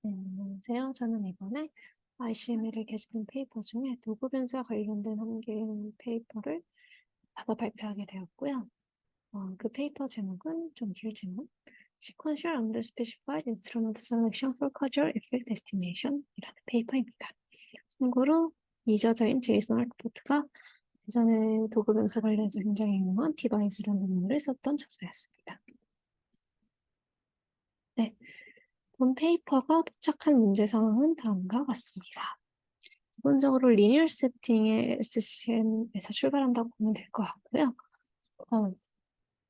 네, 안녕하세요. 저는 이번에 ICML을 게시된 페이퍼 중에 도구 변수와 관련된 한 개의 페이퍼를 받아 발표하게 되었고요. 그 페이퍼 제목은 좀 길지만 Sequential Underspecified Instrument Selection for Causal Effect Estimation 이라는 페이퍼입니다. 참고로 이 저자인 제이슨 알크포트가 예전에 도구 변수 관련해서 굉장히 유명한 디바이브라는 논문을 썼던 저자였습니다. 네, 본 페이퍼가 포착한 문제 상황은 다음과 같습니다. 기본적으로 리니어 세팅의 SCM에서 출발한다고 보면 될 것 같고요.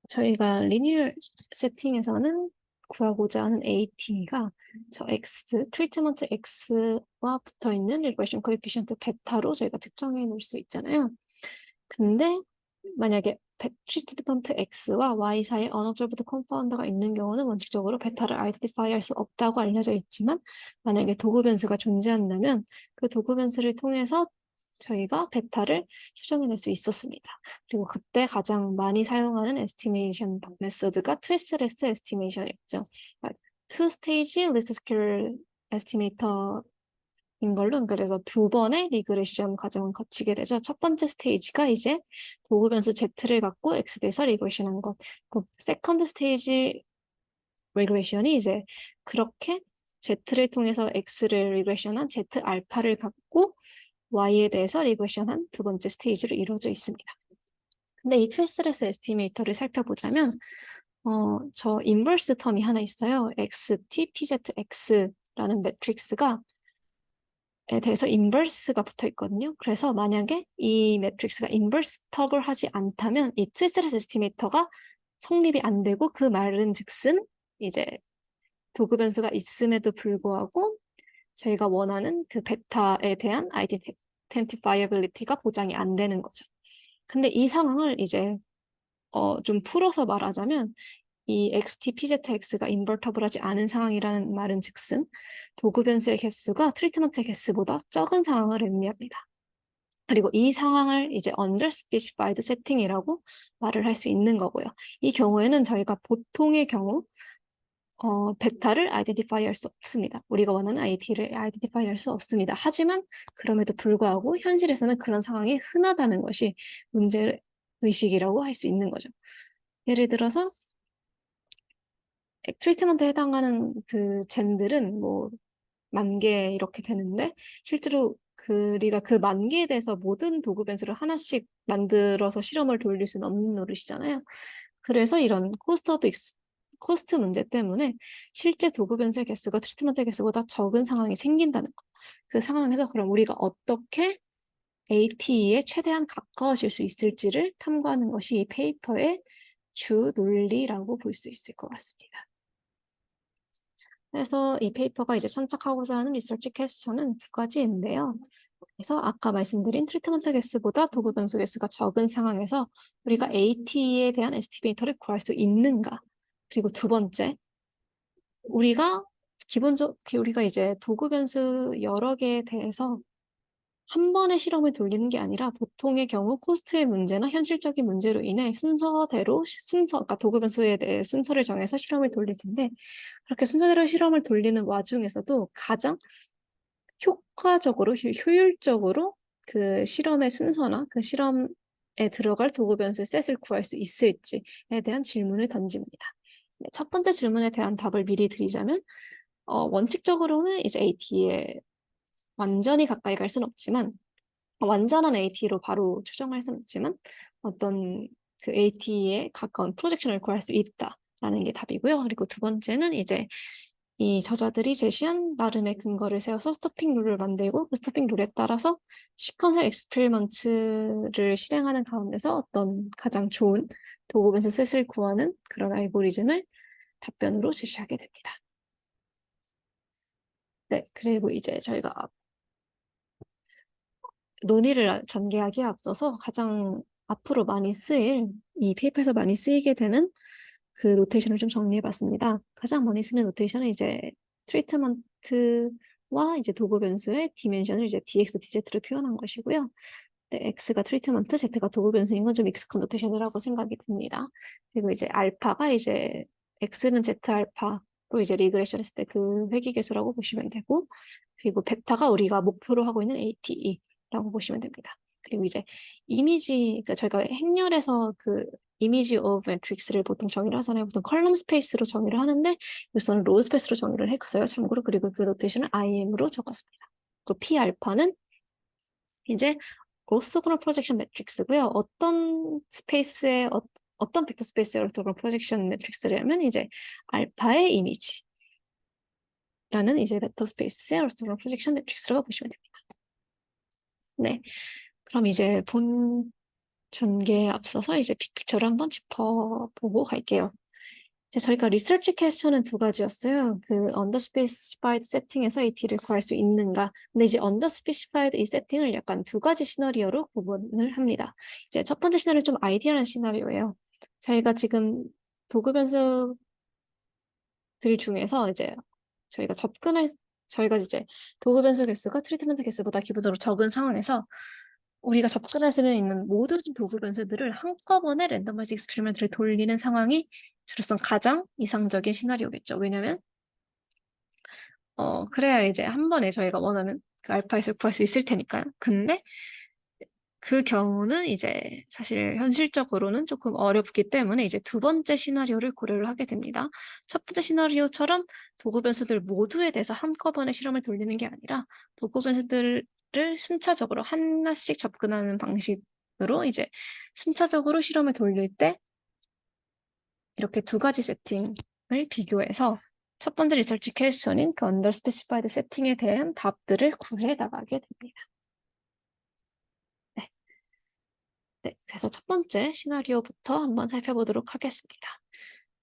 저희가 리니어 세팅에서는 구하고자 하는 AT가 저 X, 트리트먼트 X와 붙어있는 리그레션 코에피션트 베타로 저희가 특정해 놓을 수 있잖아요. 근데 만약에 트리트먼트 X와 Y 사이에 언어저브드 컨파운더가 있는 경우는 원칙적으로 베타를 아이덴티파이 할 수 없다고 알려져 있지만 만약에 도구 변수가 존재한다면 그 도구 변수를 통해서 저희가 베타를 추정해낼 수 있었습니다. 그리고 그때 가장 많이 사용하는 에스티메이션 메소드가 트위스레스 에스티메이션이었죠. 그러니까 투 스테이지 리스트 스퀘어 에스티메이터 인 걸로 그래서 두 번의 리그레션 과정을 거치게 되죠. 첫 번째 스테이지가 이제 도구 변수 Z를 갖고 X 대해서 리그레션한 것. 그 세컨드 스테이지 리그레션이 이제 그렇게 Z를 통해서 X를 리그레션한 Z 알파를 갖고 Y에 대해서 리그레션한 두 번째 스테이지로 이루어져 있습니다. 근데 이 트위스레스 에스티메이터를 살펴보자면 저 인버스 텀이 하나 있어요. XT, PZX라는 매트릭스가 에 대해서 인버스가 붙어 있거든요. 그래서 만약에 이 매트릭스가 인버스 텁을 하지 않다면 이 트위스레스 에스티메이터가 성립이 안 되고 그 말은 즉슨 이제 도구 변수가 있음에도 불구하고 저희가 원하는 그 베타에 대한 아이덴티파이어빌리티가 보장이 안 되는 거죠. 근데 이 상황을 이제 좀 풀어서 말하자면 이 XTPZX가 인버터블하지 않은 상황이라는 말은 즉슨 도구 변수의 개수가 트리트먼트 개수보다 적은 상황을 의미합니다. 그리고 이 상황을 이제 underspecified setting이라고 말을 할 수 있는 거고요. 이 경우에는 저희가 보통의 경우 베타를 아이덴티파이 할 수 없습니다. 우리가 원하는 IT를 아이덴티파이 할 수 없습니다. 하지만 그럼에도 불구하고 현실에서는 그런 상황이 흔하다는 것이 문제의식이라고 할 수 있는 거죠. 예를 들어서 트리트먼트에 해당하는 그 젠들은 뭐 10,000개 이렇게 되는데 실제로 우리가 그 10,000개에 대해서 모든 도구 변수를 하나씩 만들어서 실험을 돌릴 수는 없는 노릇이잖아요. 그래서 이런 코스트 문제 때문에 실제 도구 변수의 개수가 트리트먼트 개수보다 적은 상황이 생긴다는 거. 그 상황에서 그럼 우리가 어떻게 AT에 최대한 가까워질 수 있을지를 탐구하는 것이 이 페이퍼의 주 논리라고 볼 수 있을 것 같습니다. 그래서 이 페이퍼가 이제 선착하고자 하는 리서치 퀘스천은 두 가지인데요. 그래서 아까 말씀드린 트리트먼트 개수보다 도구 변수 개수가 적은 상황에서 우리가 AT에 대한 에스티메이터를 구할 수 있는가? 그리고 두 번째, 우리가 이제 도구 변수 여러 개에 대해서 한 번의 실험을 돌리는 게 아니라 보통의 경우 코스트의 문제나 현실적인 문제로 인해 그러니까 도구 변수에 대해 순서를 정해서 실험을 돌릴 텐데 그렇게 순서대로 실험을 돌리는 와중에서도 가장 효과적으로, 효율적으로 그 실험의 순서나 그 실험에 들어갈 도구 변수의 셋을 구할 수 있을지에 대한 질문을 던집니다. 네, 첫 번째 질문에 대한 답을 미리 드리자면 원칙적으로는 이제 AT에 완전히 가까이 갈 수는 없지만 완전한 AT로 바로 추정할 수는 없지만 어떤 그 AT에 가까운 프로젝션을 구할 수 있다라는 게 답이고요. 그리고 두 번째는 이제 이 저자들이 제시한 나름의 근거를 세워서 스토핑 룰을 만들고 그 스토핑 룰에 따라서 시퀀셜 익스페리먼트를 실행하는 가운데서 어떤 가장 좋은 도구 변수 셋을 구하는 그런 알고리즘을 답변으로 제시하게 됩니다. 네, 그리고 이제 저희가 논의를 전개하기에 앞서서 가장 앞으로 많이 쓰일 이 페이퍼에서 많이 쓰이게 되는 그 노테이션을 좀 정리해봤습니다. 가장 많이 쓰는 노테이션은 이제 트리트먼트와 이제 도구 변수의 디멘션을 이제 dx, dz로 표현한 것이고요. 네, x가 트리트먼트, z가 도구 변수인 건 좀 익숙한 노테이션이라고 생각이 듭니다. 그리고 이제 알파가 이제 x는 z 알파 이제 리그레션 했을 때 그 회귀계수라고 보시면 되고, 그리고 베타가 우리가 목표로 하고 있는 ATE라고 보시면 됩니다. 그리고 이제 이미지, 그러니까 저희가 행렬에서 그 이미지 오브 매트릭스를 보통 정의를 하잖아요. 보통 컬럼 스페이스로 정의를 하는데 여기서는 로우 스페이스로 정의를 했어요. 참고로. 그리고 그 노테이션을 IM으로 적었습니다. 그 P 알파는 이제 오르토고널 프로젝션 매트릭스고요. 어떤 스페이스에 어떤 벡터 스페이스의 오르토고널 프로젝션 매트릭스라면 이제 알파의 이미지라는 이제 벡터 스페이스의 오르토고널 프로젝션 매트릭스라고 보시면 됩니다. 네, 그럼 이제 본 전개에 앞서서 이제 빅픽처를 한번 짚어보고 갈게요. 이제 저희가 리서치 퀘스천은 두 가지였어요. 그 언더스페시파이드 세팅에서 AT를 구할 수 있는가. 근데 이제 언더스페시파이드 이 세팅을 약간 두 가지 시나리오로 구분을 합니다. 이제 첫 번째 시나리오 좀 아이디어한 시나리오예요. 저희가 지금 도구 변수들 중에서 이제 저희가 이제 도구 변수 개수가 트리트먼트 개수보다 기본적으로 적은 상황에서 우리가 접근할 수 있는 모든 도구 변수들을 한꺼번에 랜덤하이즈 익스페리먼트를 돌리는 상황이 저로선 가장 이상적인 시나리오겠죠. 왜냐면 그래야 이제 한 번에 저희가 원하는 그 알파잇을 구할 수 있을 테니까요. 근데 그 경우는 이제 사실 현실적으로는 조금 어렵기 때문에 이제 두 번째 시나리오를 고려를 하게 됩니다. 첫 번째 시나리오처럼 도구 변수들 모두에 대해서 한꺼번에 실험을 돌리는 게 아니라 도구 변수들을 순차적으로 하나씩 접근하는 방식으로 이제 순차적으로 실험을 돌릴 때 이렇게 두 가지 세팅을 비교해서 첫 번째 리서치 퀘스천인 그 언더 스페시파이드 세팅에 대한 답들을 구해 나가게 됩니다. 네. 네, 그래서 첫 번째 시나리오부터 한번 살펴보도록 하겠습니다.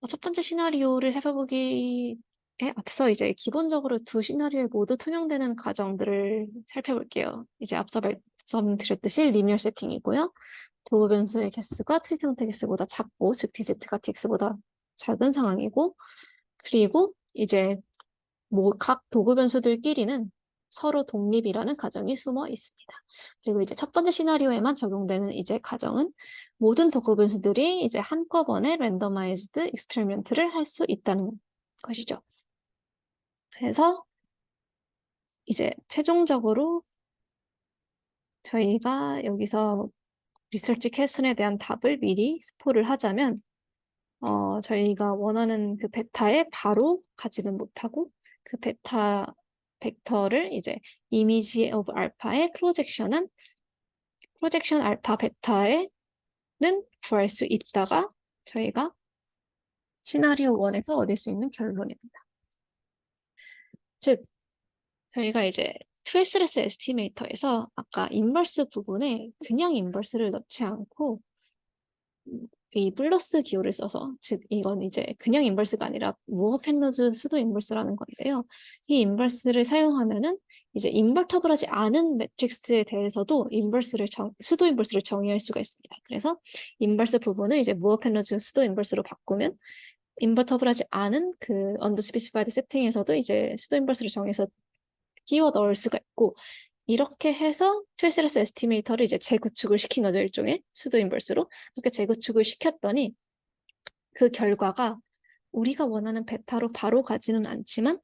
첫 번째 시나리오를 살펴보기에 앞서 이제 기본적으로 두 시나리오에 모두 통용되는 가정들을 살펴볼게요. 이제 앞서 말씀드렸듯이 리니어 세팅이고요. 도구 변수의 개수가 트리트먼트 개수보다 작고, 즉 DZ가 TX보다 작은 상황이고, 그리고 이제 각 도구 변수들끼리는 서로 독립이라는 가정이 숨어 있습니다. 그리고 이제 첫 번째 시나리오에만 적용되는 이제 가정은 모든 도구 변수들이 이제 한꺼번에 랜더마이즈드 익스페리먼트를 할 수 있다는 것이죠. 그래서 이제 최종적으로 저희가 여기서 리서치 퀘스천에 대한 답을 미리 스포를 하자면 저희가 원하는 그 베타에 바로 가지는 못하고 그 베타 벡터를 이제 이미지 오브 알파의 프로젝션 알파 베타에는 구할 수 있다가 저희가 시나리오 1에서 얻을 수 있는 결론입니다. 즉 저희가 이제 트레이스레스 에스티메이터에서 아까 인버스 부분에 그냥 인버스를 넣지 않고 이 플러스 기호를 써서, 즉 이건 이제 그냥 인버스가 아니라 무어 펜러즈 수도 인버스라는 건데요. 이 인버스를 사용하면은 이제 인버터블하지 않은 매트릭스에 대해서도 수도 인버스를 정의할 수가 있습니다. 그래서 인버스 부분을 이제 무어 펜러즈 수도 인버스로 바꾸면 인버터블하지 않은 그 언더스페시파이드 세팅에서도 이제 수도 인버스를 정해서 끼워 넣을 수가 있고, 이렇게 해서 트레이스레스 에스티메이터를 이제 재구축을 시킨 거죠. 일종의 수도 인버스로. 그렇게 재구축을 시켰더니 그 결과가 우리가 원하는 베타로 바로 가지는 않지만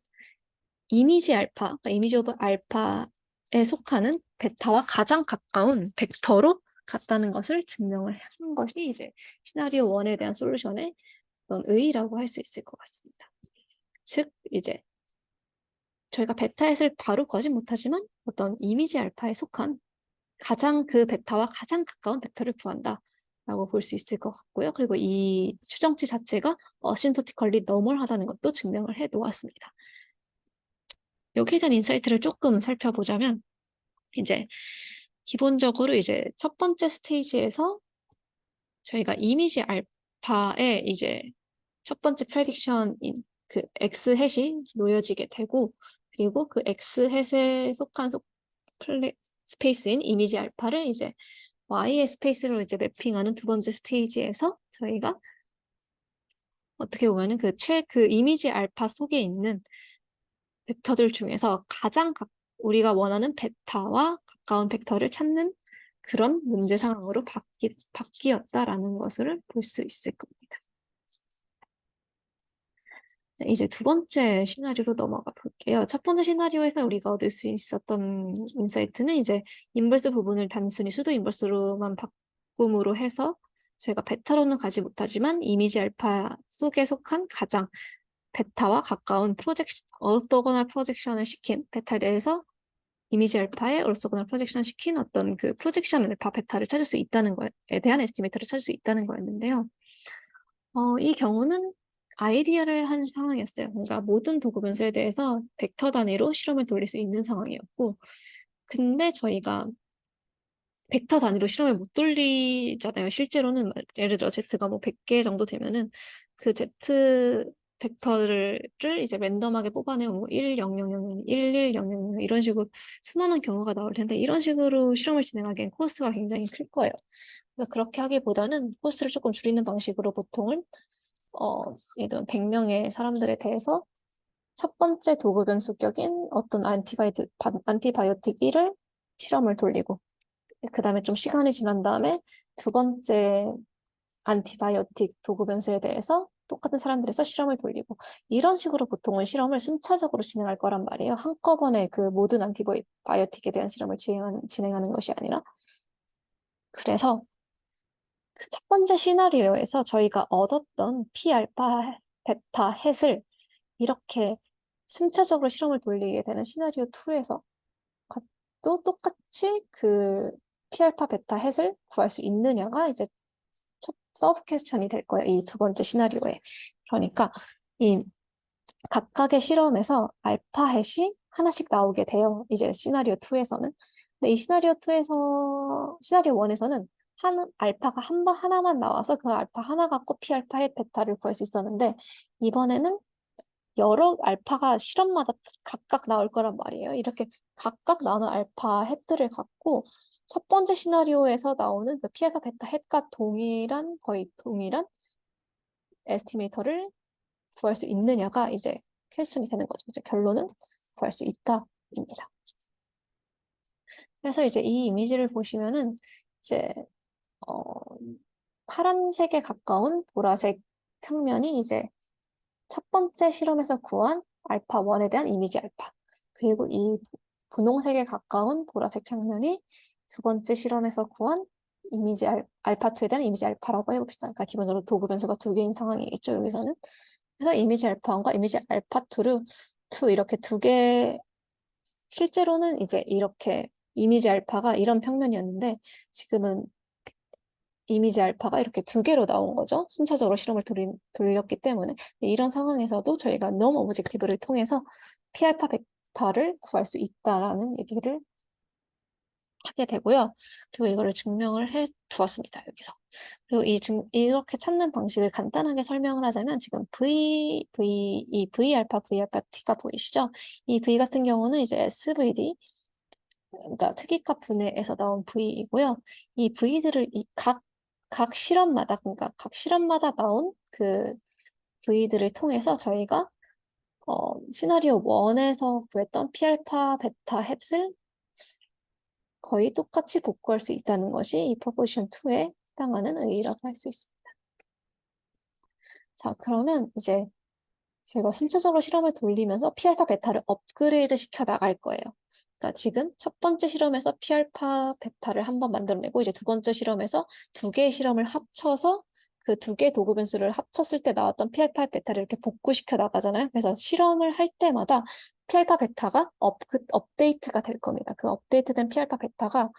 이미지 알파, 그러니까 이미지 오브 알파에 속하는 베타와 가장 가까운 벡터로 같다는 것을 증명을 한 것이 이제 시나리오 1에 대한 솔루션의 어떤 의의라고 할 수 있을 것 같습니다. 즉 이제 저희가 베타햇을 바로 구하지 못하지만 어떤 이미지 알파에 속한 그 베타와 가장 가까운 벡터를 구한다 라고 볼 수 있을 것 같고요. 그리고 이 추정치 자체가 어신토티컬리 너멀하다는 것도 증명을 해 놓았습니다. 여기에 대한 인사이트를 조금 살펴보자면 이제 기본적으로 이제 첫 번째 스테이지에서 저희가 이미지 알파에 이제 첫 번째 프레딕션인 그 X 햇이 놓여지게 되고, 그리고 그 X 햇에 속한 스페이스인 이미지 알파를 이제 Y의 스페이스로 이제 매핑하는 두 번째 스테이지에서 저희가 어떻게 보면은 그 이미지 알파 속에 있는 벡터들 중에서 우리가 원하는 베타와 가까운 벡터를 찾는 그런 문제 상황으로 바뀌었다라는 것을 볼 수 있을 겁니다. 네, 이제 두 번째 시나리오로 넘어가 볼게요. 첫 번째 시나리오에서 우리가 얻을 수 있었던 인사이트는 이제 인버스 부분을 단순히 수도 인버스로만 바꿈으로 해서 저희가 베타로는 가지 못하지만 이미지 알파 속에 속한 가장 베타와 가까운 orthogonal 프로젝션을 시킨 베타에 대해서 이미지 알파에 orthogonal 프로젝션 시킨 어떤 그 프로젝션 알파 베타를 찾을 수 있다는 거에 대한 에스티메이터를 찾을 수 있다는 거였는데요. 이 경우는 아이디어를 한 상황이었어요. 그러니까 모든 도구 변수에 대해서 벡터 단위로 실험을 돌릴 수 있는 상황이었고, 근데 저희가 벡터 단위로 실험을 못 돌리잖아요. 실제로는 예를 들어 Z가 뭐 100개 정도 되면은 그 Z 벡터를 이제 랜덤하게 뽑아내면 뭐 1, 0, 0, 0, 1, 1, 0, 0, 0 이런 식으로 수많은 경우가 나올 텐데 이런 식으로 실험을 진행하기엔 코스트가 굉장히 클 거예요. 그래서 그렇게 하기보다는 코스트를 조금 줄이는 방식으로 보통은 예를 들면 100명의 사람들에 대해서 첫 번째 도구 변수격인 어떤 안티바이오틱 1을 실험을 돌리고 그 다음에 좀 시간이 지난 다음에 두 번째 안티바이오틱 도구 변수에 대해서 똑같은 사람들에서 실험을 돌리고 이런 식으로 보통은 실험을 순차적으로 진행할 거란 말이에요. 한꺼번에 그 모든 안티바이오틱에 대한 실험을 진행하는 것이 아니라 그래서 그 첫 번째 시나리오에서 저희가 얻었던 P알파, 베타, 햇을 이렇게 순차적으로 실험을 돌리게 되는 시나리오 2에서 또 똑같이 그 P알파, 베타, 햇을 구할 수 있느냐가 이제 첫 서브 퀘스천이 될 거예요. 이 두 번째 시나리오에. 그러니까 이 각각의 실험에서 알파 햇이 하나씩 나오게 돼요. 이제 시나리오 2에서는. 근데 이 시나리오 1에서는 알파가 하나만 나와서 그 알파 하나 갖고 P알파 햇 베타를 구할 수 있었는데 이번에는 여러 알파가 실험마다 각각 나올 거란 말이에요. 이렇게 각각 나오는 알파 햇들을 갖고 첫 번째 시나리오에서 나오는 그 P알파 베타 햇과 거의 동일한 에스티메이터를 구할 수 있느냐가 이제 퀘스천이 되는 거죠. 이제 결론은 구할 수 있다입니다. 그래서 이제 이 이미지를 보시면은 이제 어, 파란색에 가까운 보라색 평면이 이제 첫 번째 실험에서 구한 알파 1에 대한 이미지 알파. 그리고 이 분홍색에 가까운 보라색 평면이 두 번째 실험에서 구한 알파 2에 대한 이미지 알파라고 해봅시다. 그러니까 기본적으로 도구 변수가 두 개인 상황이겠죠, 여기서는. 그래서 이미지 알파 1과 이미지 알파 2를 이렇게 두 개, 실제로는 이제 이렇게 이미지 알파가 이런 평면이었는데 지금은 이미지 알파가 이렇게 두 개로 나온 거죠. 순차적으로 실험을 돌렸기 때문에. 이런 상황에서도 저희가 넘 오브젝티브를 통해서 P알파 베타를 구할 수 있다라는 얘기를 하게 되고요. 그리고 이거를 증명을 해 두었습니다. 여기서. 그리고 이렇게 찾는 방식을 간단하게 설명을 하자면 지금 이 V알파, V알파 T가 보이시죠? 이 V 같은 경우는 이제 SVD, 그러니까 특이값 분해에서 나온 V이고요. 이 V들을 각 실험마다, 그러니까 각 실험마다 나온 그 V들을 통해서 저희가 시나리오 1에서 구했던 P알파, 베타, 햇을 거의 똑같이 복구할 수 있다는 것이 이 프로포지션 2에 해당하는 의의라고 할 수 있습니다. 자, 그러면 이제 저희가 순차적으로 실험을 돌리면서 P알파, 베타를 업그레이드 시켜 나갈 거예요. 그러니까 지금 첫 번째 실험에서 P알파, 베타를 한번 만들어내고 이제 두 번째 실험에서 두 개의 실험을 합쳐서 그 두 개의 도구 변수를 합쳤을 때 나왔던 P알파, 베타를 이렇게 복구시켜 나가잖아요. 그래서 실험을 할 때마다 P알파, 베타가 업데이트가 될 겁니다. 그 업데이트된 P알파, 베타가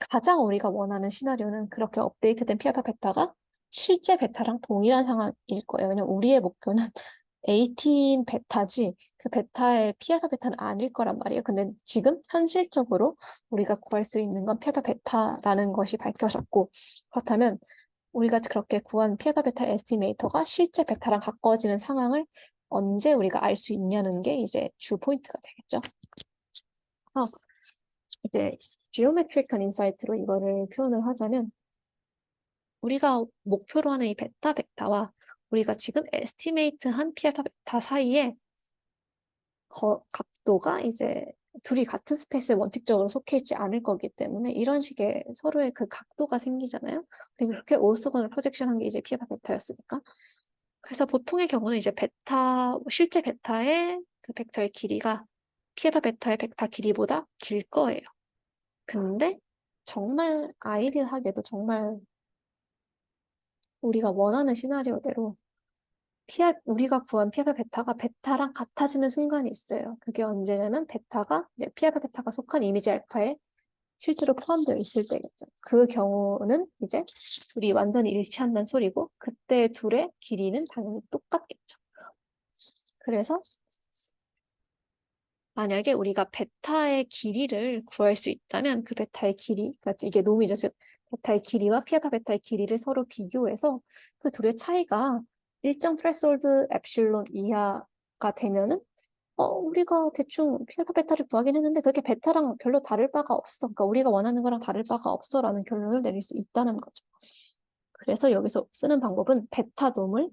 가장 우리가 원하는 시나리오는 그렇게 업데이트된 P알파, 베타가 실제 베타랑 동일한 상황일 거예요. 왜냐면 우리의 목표는 AT인 베타지 그 베타의 P알파 베타는 아닐 거란 말이에요. 근데 지금 현실적으로 우리가 구할 수 있는 건 P알파 베타라는 것이 밝혀졌고 그렇다면 우리가 그렇게 구한 P알파 베타 에스티메이터가 실제 베타랑 가까워지는 상황을 언제 우리가 알 수 있냐는 게 이제 주 포인트가 되겠죠. 그래서 이제 지오메트리컬 인사이트로 이거를 표현을 하자면 우리가 목표로 하는 이 베타와 우리가 지금 에스티메이트한 P알파 베타 사이에 각도가 이제 둘이 같은 스페이스에 원칙적으로 속해 있지 않을 거기 때문에 이런 식의 서로의 그 각도가 생기잖아요. 그리고 그렇게 올소건을 프로젝션한 게 이제 P알파 베타였으니까. 그래서 보통의 경우는 이제 실제 베타의 그 벡터의 길이가 P알파 베타의 벡터 길이보다 길 거예요. 근데 정말 아이디얼하게도 정말 우리가 원하는 시나리오대로 우리가 구한 P알파 베타가 베타랑 같아지는 순간이 있어요. 그게 언제냐면 이제 P알파 베타가 속한 이미지 알파에 실제로 포함되어 있을 때겠죠. 그 경우는 이제 둘이 완전히 일치한다는 소리고, 그때 둘의 길이는 당연히 똑같겠죠. 그래서 만약에 우리가 베타의 길이를 구할 수 있다면 그 베타의 길이, 그러니까 이게 노무이죠. 즉, 베타의 길이와 피알파 베타의 길이를 서로 비교해서 그 둘의 차이가 일정 트레스홀드 엡실론 이하가 되면은 우리가 대충 피알파 베타를 구하긴 했는데 그게 베타랑 별로 다를 바가 없어. 그러니까 우리가 원하는 거랑 다를 바가 없어라는 결론을 내릴 수 있다는 거죠. 그래서 여기서 쓰는 방법은 베타돔을,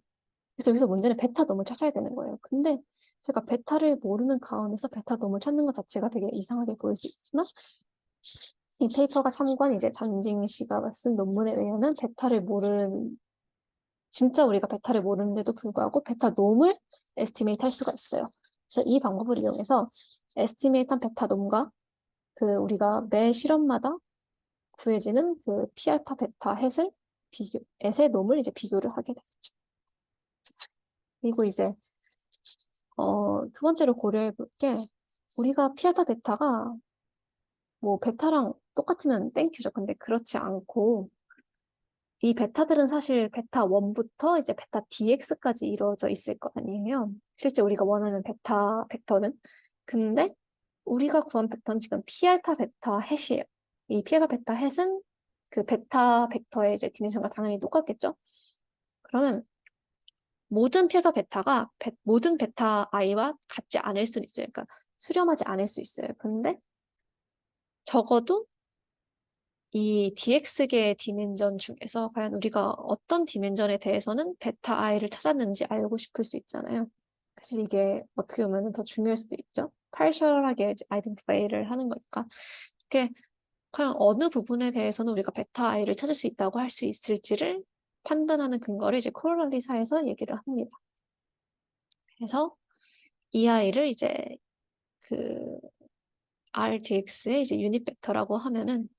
그래서 여기서 문제는 베타돔을 찾아야 되는 거예요. 근데 제가 베타를 모르는 가운데서 베타돔을 찾는 것 자체가 되게 이상하게 보일 수 있지만 이 페이퍼가 참고한 이제 잔징 씨가 쓴 논문에 의하면 진짜 우리가 베타를 모르는데도 불구하고 베타돔을 에스티메이트 할 수가 있어요. 그래서 이 방법을 이용해서 에스티메이트한 베타돔과 그 우리가 매 실험마다 구해지는 그 P알파 베타 햇의 놈을 이제 비교를 하게 되겠죠. 그리고 이제 두 번째로 고려해 볼 게 우리가 P알파 베타가 뭐 베타랑 똑같으면 땡큐죠. 근데 그렇지 않고 이 베타들은 사실 베타 1부터 이제 베타 DX까지 이루어져 있을 거 아니에요. 실제 우리가 원하는 베타 벡터는. 근데 우리가 구한 벡터는 지금 P알파 베타 햇이에요. 이 P알파 베타 햇은 그 베타 벡터의 이제 디멘션과 당연히 똑같겠죠. 그러면 모든 P알파 베타가 모든 베타 i와 같지 않을 수는 있어요. 그러니까 수렴하지 않을 수 있어요. 근데 적어도 이 DX계의 디멘전 중에서 과연 우리가 어떤 디멘전에 대해서는 베타 i를 찾았는지 알고 싶을 수 있잖아요. 사실 이게 어떻게 보면 더 중요할 수도 있죠. 파셜하게 아이덴티파이를 하는 거니까. 이게 과연 어느 부분에 대해서는 우리가 베타 i를 찾을 수 있다고 할 수 있을지를 판단하는 근거를 이제 코로날리사에서 얘기를 합니다. 그래서 이 i를 이제 그 RDX의 이제 유닛 벡터라고 하면은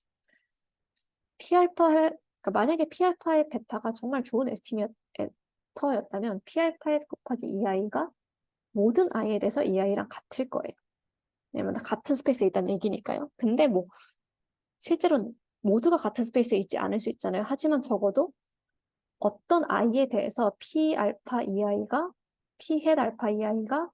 그러니까 만약에 P알파의 베타가 정말 좋은 에스티메이터였다면 P알파 곱하기 2i가 모든 i에 대해서 2i랑 같을 거예요. 왜냐면 다 같은 스페이스에 있다는 얘기니까요. 근데 뭐 실제로는 모두가 같은 스페이스에 있지 않을 수 있잖아요. 하지만 적어도 어떤 i에 대해서 P알파 2i가 P햇 알파 2i가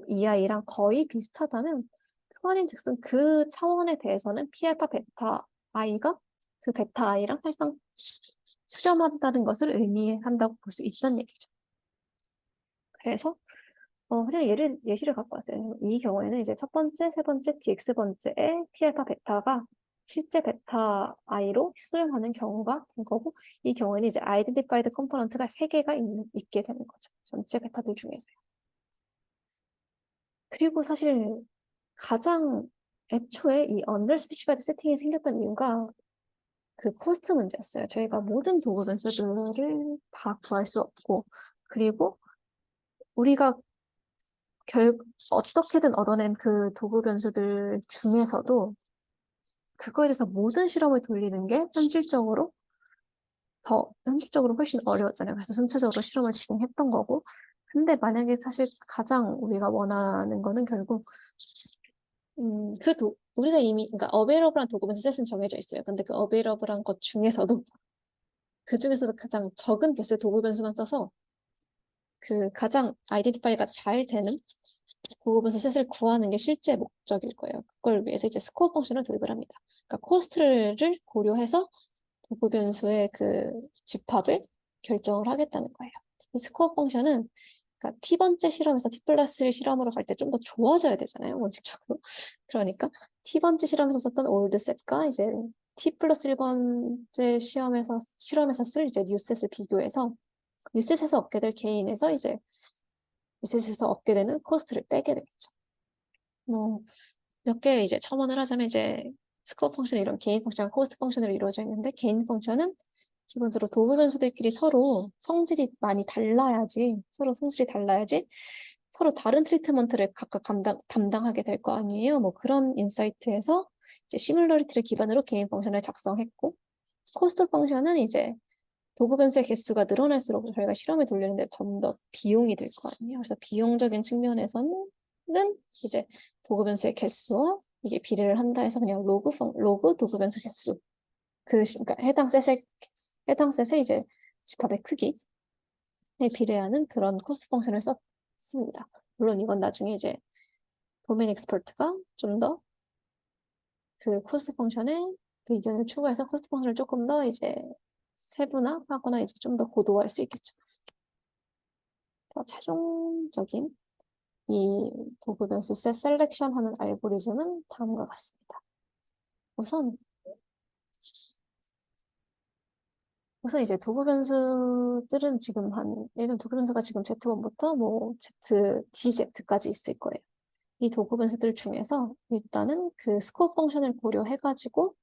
2i랑 거의 비슷하다면 그 말인즉슨 그 차원에 대해서는 P알파 베타 i가 그 베타 i랑 사실상 수렴한다는 것을 의미한다고 볼 수 있다는 얘기죠. 그래서 그냥 예시를 갖고 왔어요. 이 경우에는 이제 첫 번째, 세 번째, dx 번째의 P알파 베타가 실제 베타 i로 수렴하는 경우가 된 거고, 이 경우에는 이제 identified component가 3개가 있게 되는 거죠. 전체 베타들 중에서요. 그리고 사실 가장 애초에 이 underspecified 세팅이 생겼던 이유가 그 코스트 문제였어요. 저희가 모든 도구 변수들을 다 구할 수 없고, 그리고 우리가 어떻게든 얻어낸 그 도구 변수들 중에서도 그거에 대해서 모든 실험을 돌리는 게 현실적으로 훨씬 어려웠잖아요. 그래서 순차적으로 실험을 진행했던 거고. 근데 만약에 사실 가장 우리가 원하는 거는 결국, 우리가 이미, 그러니까 어베이러블한 도구 변수 셋은 정해져 있어요. 근데 그 어베이러블한 것 중에서도 그 중에서도 가장 적은 개수의 도구 변수만 써서 그 가장 아이덴티파이가 잘 되는 도구 변수 셋을 구하는 게 실제 목적일 거예요. 그걸 위해서 이제 스코어 펑션을 도입을 합니다. 그러니까 코스트를 고려해서 도구 변수의 그 집합을 결정을 하겠다는 거예요. 이 스코어 펑션은 그러니까 T번째 실험에서 T 플러스 1 실험으로 갈 때 좀 더 좋아져야 되잖아요, 원칙적으로. 그러니까 T번째 실험에서 썼던 올드 셋과 이제 T 플러스 1번째 실험에서 쓸 이제 뉴셋을 비교해서 뉴셋에서 얻게 될 게인에서 이제 뉴셋에서 얻게 되는 코스트를 빼게 되겠죠. 뭐 몇 개 이제 첨언을 하자면 이제 스코어 펑션은 이런 게인 펑션, 코스트 펑션으로 이루어져 있는데 게인 펑션은 기본적으로 도구 변수들끼리 서로 성질이 많이 달라야지, 서로 성질이 달라야지 서로 다른 트리트먼트를 각각 담당하게 될 거 아니에요. 뭐 그런 인사이트에서 이제 시뮬러리티를 기반으로 개인 펑션을 작성했고, 코스트 펑션은 이제 도구 변수의 개수가 늘어날수록 저희가 실험에 돌리는데 좀 더 비용이 들 거 아니에요. 그래서 비용적인 측면에서는 이제 도구 변수의 개수와 이게 비례를 한다 해서 그냥 로그 도구 변수 개수, 그러니까 해당 셋의 이제 집합의 크기에 비례하는 그런 코스트 펑션을 썼습니다. 물론 이건 나중에 이제 도메인 엑스퍼트가 좀 더 그 코스트 펑션의 그 의견을 추구해서 코스트 펑션을 조금 더 이제 세분화하거나 이제 좀 더 고도화할 수 있겠죠. 최종적인 이 도구 변수 셋 셀렉션 하는 알고리즘은 다음과 같습니다. 우선 이제 도구 변수들은 지금 예를 들면 도구 변수가 지금 Z1부터 뭐 DZ까지 있을 거예요. 이 도구 변수들 중에서 일단은 그 스코어 펑션을 고려해가지고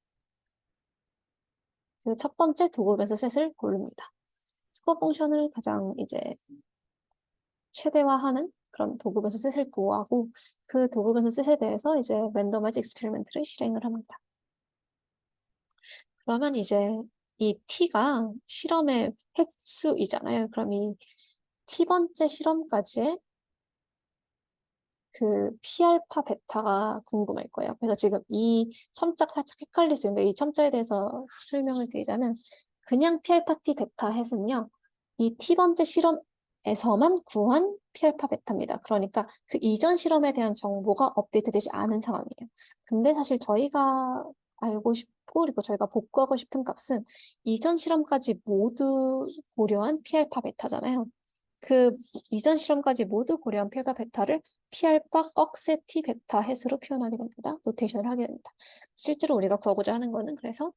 그 첫 번째 도구 변수 셋을 고릅니다. 스코어 펑션을 가장 이제 최대화하는 그런 도구 변수 셋을 구하고 그 도구 변수 셋에 대해서 이제 랜덤하이즈 익스페리먼트를 실행을 합니다. 그러면 이제 이 t가 실험의 횟수이잖아요. 그럼 이 t번째 실험까지의 그 P알파 베타가 궁금할 거예요. 그래서 지금 이 첨자 살짝 헷갈릴 수 있는데 이 첨자에 대해서 설명을 드리자면 그냥 P알파 T 베타 햇은요. 이 T번째 실험에서만 구한 P알파 베타입니다. 그러니까 그 이전 실험에 대한 정보가 업데이트되지 않은 상황이에요. 근데 사실 저희가 알고 싶고 그리고 저희가 복구하고 싶은 값은 이전 실험까지 모두 고려한 P알파 베타잖아요. 그 이전 실험까지 모두 고려한 P알파 베타를 P알파 꺽쇠 T 베타 햇으로 표현하게 됩니다. 노테이션을 하게 됩니다. 실제로 우리가 구하고자 하는 거는 그래서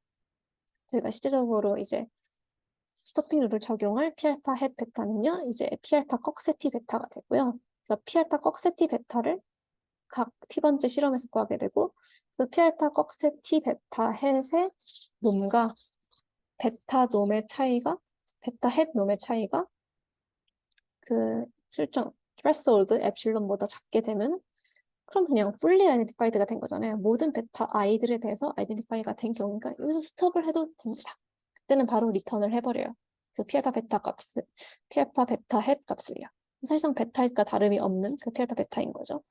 저희가 실제적으로 이제 스토핑 룰을 적용할 P알파 햇 베타는요. 이제 P알파 꺽쇠 T 베타가 되고요. 그래서 P알파 꺽쇠 T 베타를 각 T번째 실험에서 구하게 되고 그 P알파 꺽쇠 T 베타 햇의 놈과 베타 놈의 차이가 베타 햇 놈의 차이가 그 설정 threshold 엡실론보다 작게 되면 그럼 그냥 fully identified가 된 거잖아요. 모든 베타 i들에 대해서 identify가 된 경우니까 여기서 스톱을 해도 됩니다. 그때는 바로 리턴을 해버려요. 그 피알파 베타 값을, 피알파 베타 햇 값을요. 사실상 베타 햇과 다름이 없는 그 피알파 베타인 거죠.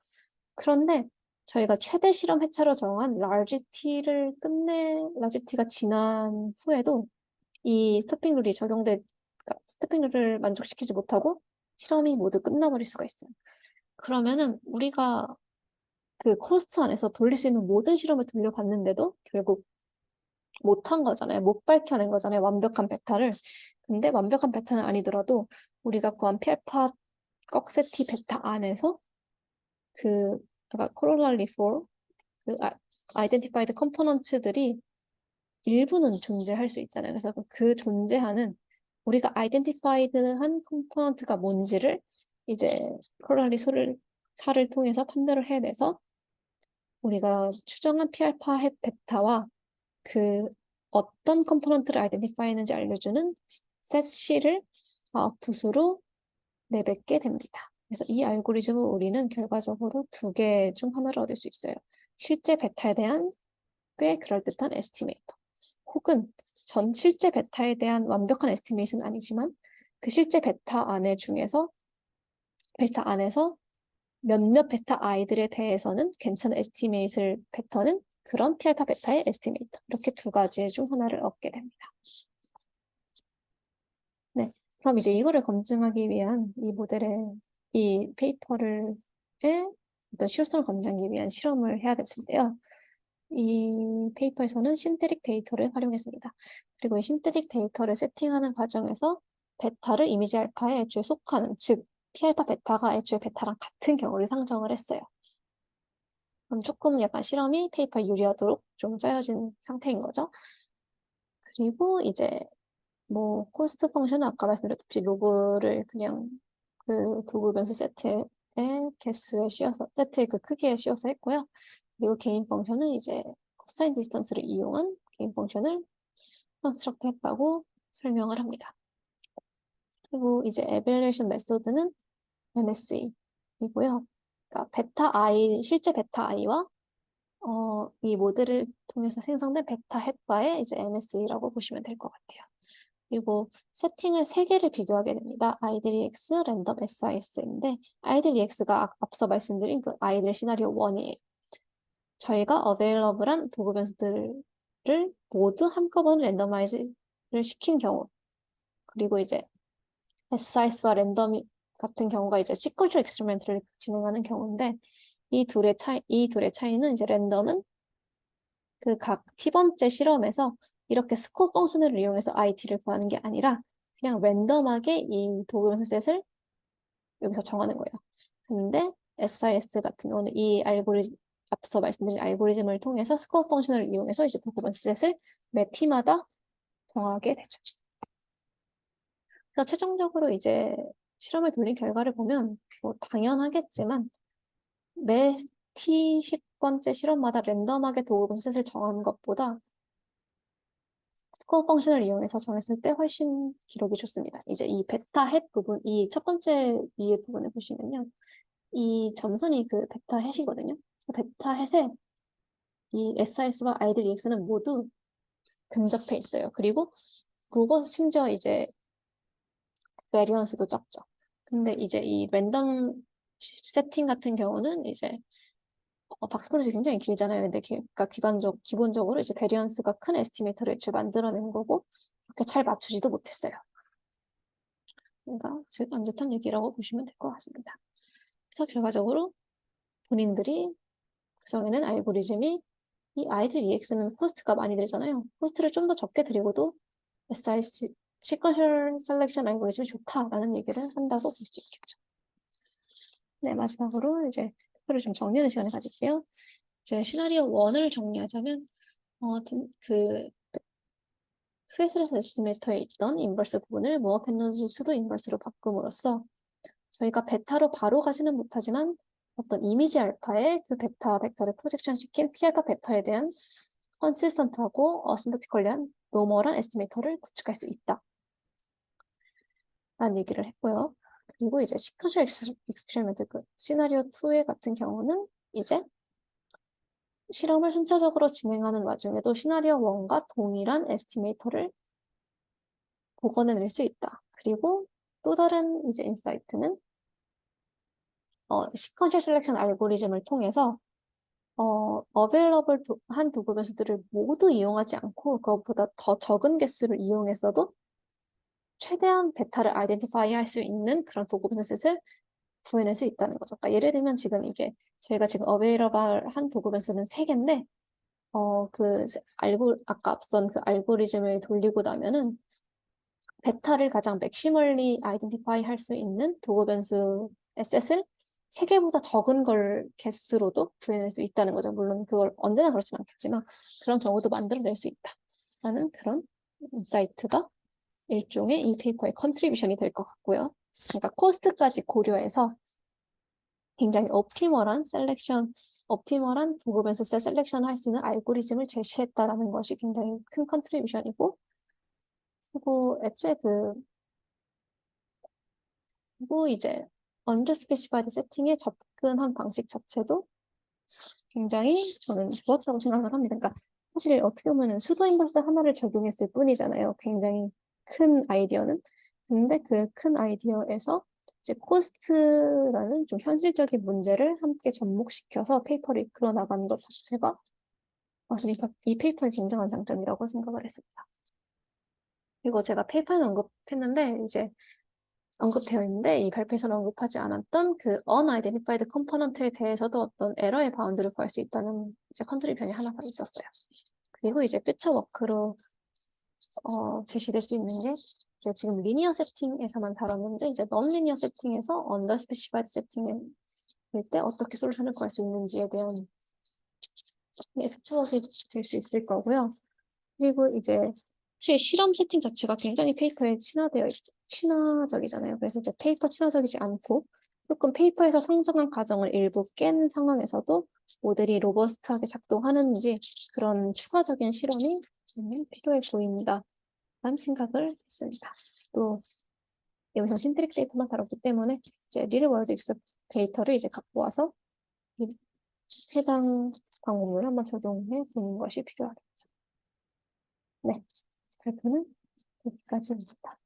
그런데 저희가 최대 실험 회차로 정한 large t가 지난 후에도 이 스토핑 룰이 그러니까 스토핑 룰을 만족시키지 못하고 실험이 모두 끝나버릴 수가 있어요. 그러면은 우리가 그 코스트 안에서 돌릴 수 있는 모든 실험을 돌려봤는데도 결국 못한 거잖아요. 못 밝혀낸 거잖아요. 완벽한 베타를. 근데 완벽한 베타는 아니더라도 우리가 구한 피알파 꺽쇠티 베타 안에서 그 그러니까 corollary for 그 identified components들이 일부는 존재할 수 있잖아요. 그래서 그 존재하는 우리가 identified한 컴포넌트가 뭔지를 이제 corollary 사를 통해서 판별을 해내서 우리가 추정한 P알파 햇 베타와 그 어떤 컴포넌트를 아이덴티파이 했는지 알려주는 셋 C를 아웃풋으로 내뱉게 됩니다. 그래서 이 알고리즘을 우리는 결과적으로 두 개 중 하나를 얻을 수 있어요. 실제 베타에 대한 꽤 그럴듯한 에스티메이터 혹은 전 실제 베타에 대한 완벽한 에스티메이트는 아니지만 그 실제 베타 안에서 몇몇 베타 i들에 대해서는 괜찮은 에스티메이트를 뱉어는 그런 P알파 베타의 에스티메이터. 이렇게 두 가지 중 하나를 얻게 됩니다. 네. 그럼 이제 이거를 검증하기 위한 이 페이퍼의 어떤 실효성을 검증하기 위한 실험을 해야 될 텐데요. 이 페이퍼에서는 신테릭 데이터를 활용했습니다. 그리고 이 신테릭 데이터를 세팅하는 과정에서 베타를 이미지 알파에 애초에 속하는, 즉 P알파 베타가 애초에 베타랑 같은 경우를 상정을 했어요. 그럼 조금 약간 실험이 페이퍼에 유리하도록 좀 짜여진 상태인 거죠. 그리고 이제 뭐 코스트 펑션은 아까 말씀드렸듯이 로그를 그냥 그 도구 변수 세트의 세트의 그 크기에 씌워서 했고요. 그리고 개인 펑션은 이제 코사인 디스턴스를 이용한 개인 펑션을 컨스트럭트 했다고 설명을 합니다. 그리고 이제 evaluation method는 MSE이고요. 그러니까 베타 I, 실제 베타 I와 이 모델을 통해서 생성된 베타 햇바의 이제 MSE라고 보시면 될 것 같아요. 그리고 세팅을 3개를 비교하게 됩니다. 아이들 EX, 랜덤 SIS인데 아이들 EX가 앞서 말씀드린 그 아이들 시나리오 1이에요. 저희가 available한 도구 변수들을 모두 한꺼번에 랜더마이즈를 시킨 경우 그리고 이제 SIS와 랜덤 같은 경우가 이제 시퀀셜 익스페리먼트를 진행하는 경우인데 이 둘의 차이는 이제 랜덤은 그 각 t번째 실험에서 이렇게 스코어 펑션을 이용해서 IT를 구하는 게 아니라 그냥 랜덤하게 이 도구 변수 셋을 여기서 정하는 거예요. 근데 SIS 같은 경우는 이 알고리즘 앞서 말씀드린 알고리즘을 통해서 스코어 펑션을 이용해서 이제 도구 변수 셋을 매 티마다 정하게 되죠. 그래서 최종적으로 이제 실험을 돌린 결과를 보면 뭐 당연하겠지만 매 T10번째 실험마다 랜덤하게 도구 변수 셋을 정하는 것보다 스코어 펑션을 이용해서 정했을 때 훨씬 기록이 좋습니다. 이제 이 베타 햇 부분, 이 첫 번째 위에 부분을 보시면요. 이 점선이 그 베타 햇이거든요. 베타 햇에 이 SIS와 아이들 EX는 모두 근접해 있어요. 그리고 그거 심지어 이제 베리언스도 적죠. 근데 이제 이 랜덤 세팅 같은 경우는 이제 박스프로이 굉장히 길잖아요. 근데 그러니까 기본적으로 이제 베리언스가 큰 에스티메이터를 애초에 만들어낸 거고 그렇게 잘 맞추지도 못했어요. 그러니까 즉 안 좋다는 얘기라고 보시면 될 것 같습니다. 그래서 결과적으로 본인들이 구성해낸 알고리즘이 이 아이들 EX는 코스트가 많이 들잖아요. 코스트를 좀 더 적게 들이고도 SIC 시퀀셜 셀렉션 알고리즘이 좋다라는 얘기를 한다고 볼 수 있겠죠. 네, 마지막으로 이제 표를 좀 정리하는 시간을 가질게요. 이제 시나리오 1을 정리하자면 그 스웨스레스 에스티메이터에 있던 인버스 부분을 모어 펜노즈 수도 인버스로 바꿈으로써 저희가 베타로 바로 가지는 못하지만 어떤 이미지 알파에 그 베타 벡터를 프로젝션 시킨 P알파 베타에 대한 컨시스턴트하고 어심프티컬리한 노멀한 에스티메이터를 구축할 수 있다. 라는 얘기를 했고요. 그리고 이제 시퀀셜 익스페리먼트 그 시나리오 2의 같은 경우는 이제 실험을 순차적으로 진행하는 와중에도 시나리오 1과 동일한 에스티메이터를 복원해낼 수 있다. 그리고 또 다른 이제 인사이트는 시퀀셜 셀렉션 알고리즘을 통해서 available 한 도구 변수들을 모두 이용하지 않고 그것보다 더 적은 개수를 이용했어도 최대한 베타를 아이덴티파이 할 수 있는 그런 도구 변수셋을 구해낼 수 있다는 거죠. 그러니까 예를 들면 지금 이게 저희가 지금 available 한 도구 변수는 3개인데 아까 앞선 그 알고리즘을 돌리고 나면은 베타를 가장 맥시멀리 아이덴티파이 할 수 있는 도구 변수 에셋을 3개보다 적은 걸 개수로도 구해낼 수 있다는 거죠. 물론 그걸 언제나 그렇진 않겠지만 그런 경우도 만들어낼 수 있다라는 그런 인사이트가 일종의 이 페이퍼의 컨트리뷰션이 될 것 같고요. 그러니까 코스트까지 고려해서 굉장히 옵티멀한 도구 변수 셋 셀렉션 할 수 있는 알고리즘을 제시했다라는 것이 굉장히 큰 컨트리뷰션이고 그리고 애초에 그리고 이제 언더스페시파이드 세팅에 접근한 방식 자체도 굉장히 저는 좋았다고 생각을 합니다. 그러니까 사실 어떻게 보면 수도 인버스 하나를 적용했을 뿐이잖아요. 굉장히 큰 아이디어는. 근데 그 큰 아이디어에서 이제 코스트라는 좀 현실적인 문제를 함께 접목시켜서 페이퍼를 이끌어 나가는 것 자체가 사실 이 페이퍼의 굉장한 장점이라고 생각을 했습니다. 그리고 제가 페이퍼는 언급했는데 이제 언급되어 있는데 이 발표에서는 언급하지 않았던 그 unidentified component에 대해서도 어떤 에러의 바운드를 구할 수 있다는 이제 컨트리뷰션이 하나 더 있었어요. 그리고 이제 퓨처 워크로 제시될 수 있는 게 이제 지금 리니어 세팅에서만 다뤘는데 이제 넌 리니어 세팅에서 언더 스페시파이드 세팅일 때 어떻게 솔루션을 구할 수 있는지에 대한 퓨처 워크가 될 수 있을 거고요. 그리고 이제 사실 실험 세팅 자체가 굉장히 페이퍼에 친화적이잖아요. 그래서 이제 페이퍼 친화적이지 않고 조금 페이퍼에서 상정한 가정을 일부 깬 상황에서도 모델이 로버스트하게 작동하는지 그런 추가적인 실험이 저는 필요해 보입니다. 라는 생각을 했습니다. 또 여기서 신트릭 데이터만 다뤘기 때문에 이제 리얼월드 익스 데이터를 이제 갖고 와서 이 해당 광고물을 한번 적용해 보는 것이 필요하겠죠. 네, 발표는 여기까지입니다.